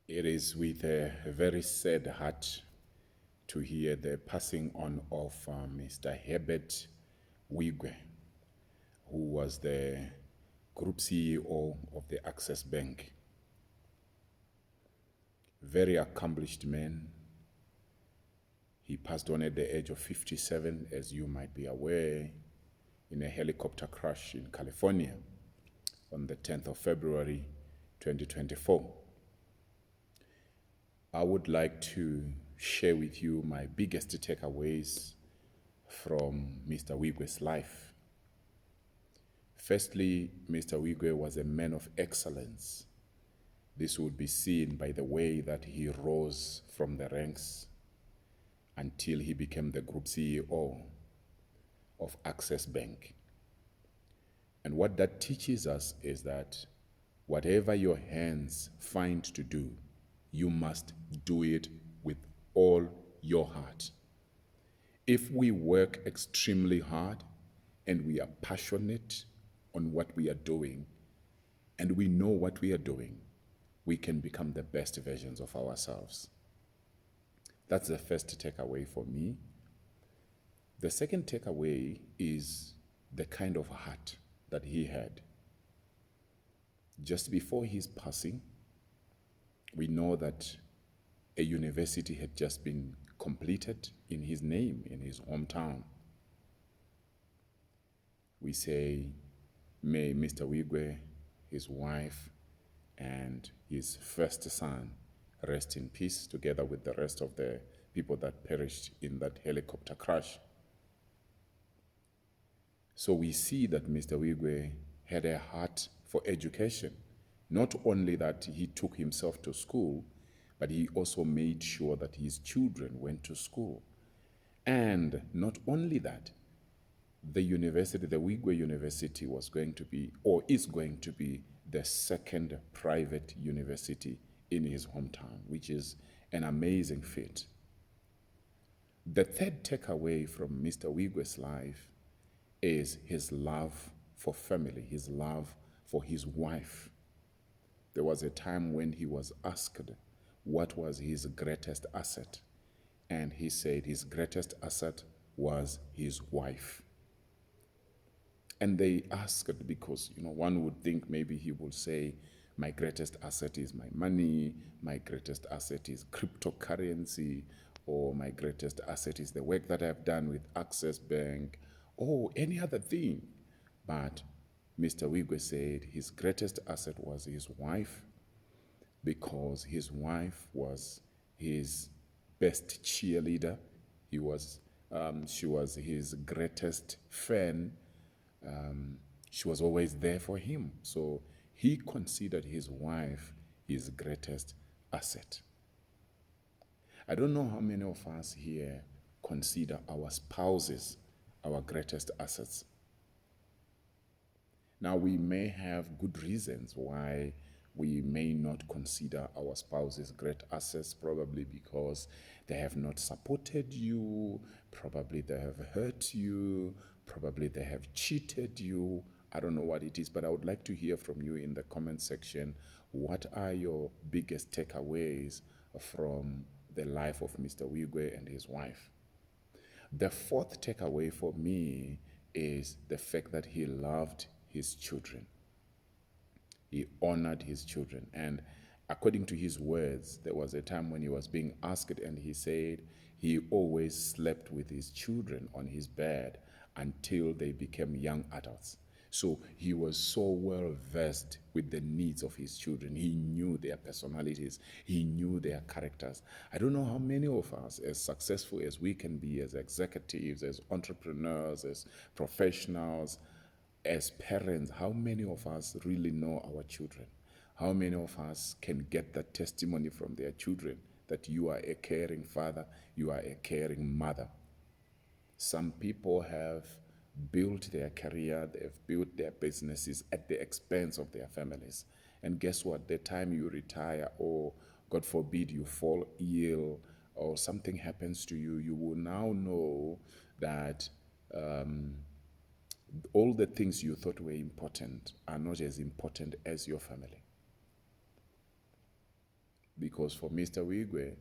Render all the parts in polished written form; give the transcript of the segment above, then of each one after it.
It is with a very sad heart to hear the passing on of Mr. Herbert Wigwe, who was the Group CEO of the Access Bank. Very accomplished man. He passed on at the age of 57, as you might be aware, in a helicopter crash in California on the 10th of February 2024. I would like to share with you my biggest takeaways from Mr. Wigwe's life. Firstly, Mr. Wigwe was a man of excellence. This would be seen by the way that he rose from the ranks until he became the Group CEO of Access Bank. And what that teaches us is that whatever your hands find to do, you must do it with all your heart. If we work extremely hard and we are passionate on what we are doing and we know what we are doing, we can become the best versions of ourselves. That's the first takeaway for me. The second takeaway is the kind of heart that he had. Just before his passing, we know that a university had just been completed in his name, in his hometown. We say, may Mr. Wigwe, his wife, and his first son rest in peace together with the rest of the people that perished in that helicopter crash. So we see that Mr. Wigwe had a heart for education. Not only that he took himself to school, but he also made sure that his children went to school. And not only that, the university, the Wigwe University was going to be, or is going to be, the second private university in his hometown, which is an amazing feat. The third takeaway from Mr. Wigwe's life is his love for family, his love for his wife. There was a time when he was asked what was his greatest asset. And he said his greatest asset was his wife. And they asked because, one would think maybe he would say, my greatest asset is my money, my greatest asset is cryptocurrency, or my greatest asset is the work that I've done with Access Bank, or any other thing. But Mr. Wigwe said his greatest asset was his wife, because his wife was his best cheerleader. She was his greatest fan. She was always there for him. So he considered his wife his greatest asset. I don't know how many of us here consider our spouses our greatest assets. Now, we may have good reasons why we may not consider our spouses great assets, probably because they have not supported you, probably they have hurt you, probably they have cheated you. I don't know what it is, but I would like to hear from you in the comment section. What are your biggest takeaways from the life of Mr. Wigwe and his wife? The fourth takeaway for me is the fact that he loved his children. He honored his children. And according to his words, there was a time when he was being asked and he said he always slept with his children on his bed until they became young adults. So he was so well versed with the needs of his children. He knew their personalities. He knew their characters. I don't know how many of us, as successful as we can be as executives, as entrepreneurs, as professionals, as parents, how many of us really know our children? How many of us can get that testimony from their children that you are a caring father, you are a caring mother? Some people have built their career, they've built their businesses at the expense of their families. And guess what? The time you retire, or God forbid you fall ill, or something happens to you, you will now know that all the things you thought were important are not as important as your family. because for Mr. Wigwe,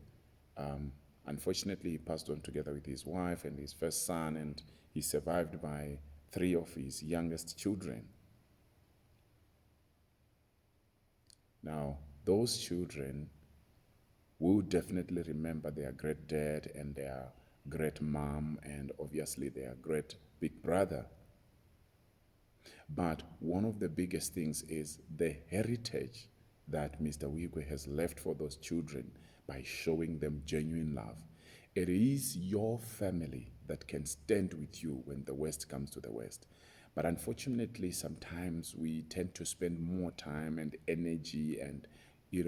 unfortunately, he passed on together with his wife and his first son, and he's survived by 3 of his youngest children. Now, those children will definitely remember their great dad and their great mom and obviously their great big brother. But one of the biggest things is the heritage that Mr. Wigwe has left for those children by showing them genuine love. It is your family that can stand with you when the West comes to the West. But unfortunately, sometimes we tend to spend more time and energy and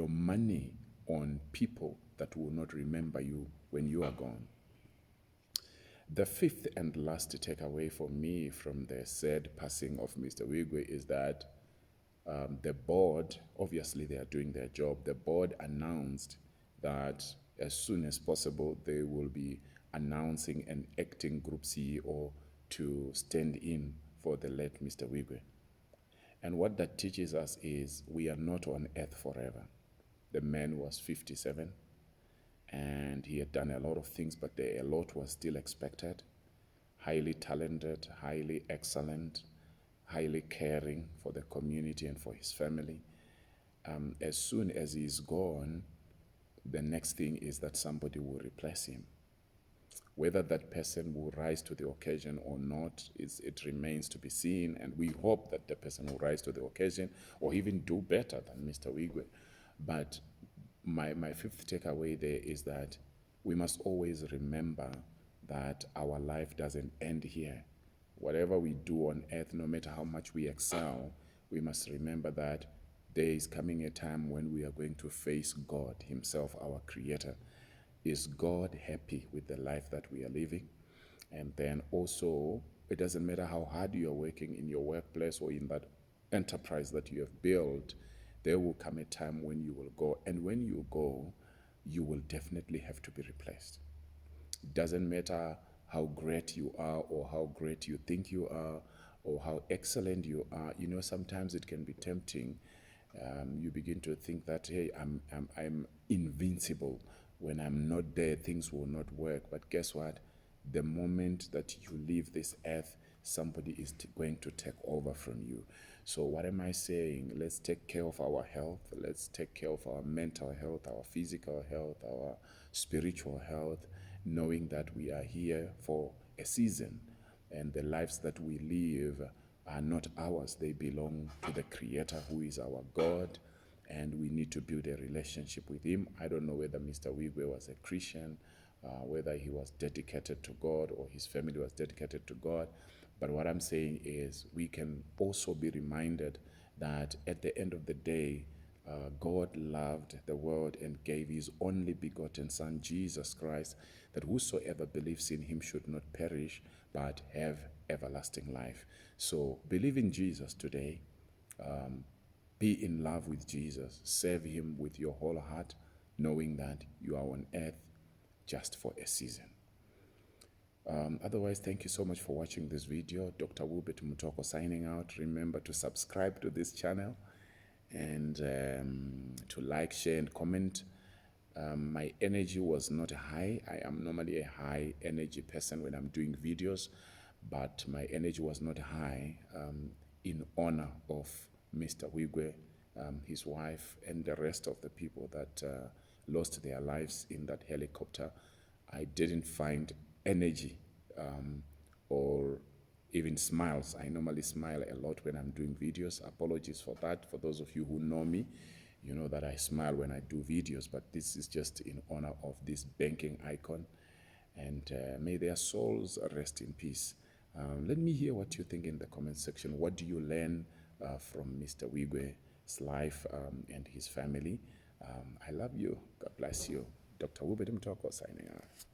money on people that will not remember you when you are gone. The fifth and last takeaway for me from the sad passing of Mr. Wigwe is that the board, obviously they are doing their job, the board announced that as soon as possible they will be announcing an acting group CEO to stand in for the late Mr. Wigwe. And what that teaches us is we are not on earth forever. The man was 57 and he had done a lot of things, but a lot was still expected. Highly talented, highly excellent, highly caring for the community and for his family. As soon as he's gone, the next thing is that somebody will replace him. Whether that person will rise to the occasion or not, it remains to be seen, and we hope that the person will rise to the occasion or even do better than Mr. Wigwe. But my fifth takeaway there is that we must always remember that our life doesn't end here. Whatever we do on earth, no matter how much we excel, we must remember that there is coming a time when we are going to face God himself, our creator. Is God happy with the life that we are living? And then also, it doesn't matter how hard you are working in your workplace or in that enterprise that you have built, there will come a time when you will go. And when you go, you will definitely have to be replaced. It doesn't matter how great you are or how great you think you are or how excellent you are. Sometimes it can be tempting. You begin to think that, hey, I'm invincible. When I'm not there, things will not work. But guess what? The moment that you leave this earth, somebody is going to take over from you. So what am I saying? Let's take care of our health. Let's take care of our mental health, our physical health, our spiritual health, knowing that we are here for a season and the lives that we live are not ours. They belong to the Creator, who is our God, and we need to build a relationship with him. I don't know whether Mr. Wigwe was a Christian, whether he was dedicated to God or his family was dedicated to God. But what I'm saying is we can also be reminded that at the end of the day, God loved the world and gave his only begotten Son, Jesus Christ, that whosoever believes in him should not perish, but have everlasting life. So believe in Jesus today. Be in love with Jesus. Serve him with your whole heart, knowing that you are on earth just for a season. Otherwise, thank you so much for watching this video. Dr. Wubet Mutoko signing out. Remember to subscribe to this channel and to like, share, and comment. My energy was not high. I am normally a high energy person when I'm doing videos, but my energy was not high in honor of Mr. Wigwe, his wife, and the rest of the people that lost their lives in that helicopter. I didn't find energy or even smiles. I normally smile a lot when I'm doing videos. Apologies for that. For those of you who know me, you know that I smile when I do videos, but this is just in honor of this banking icon. And may their souls rest in peace. Let me hear what you think in the comment section. What do you learn from Mr. Wigwe's life and his family? I love you. God bless you. Dr. Wubet Mtoko signing out.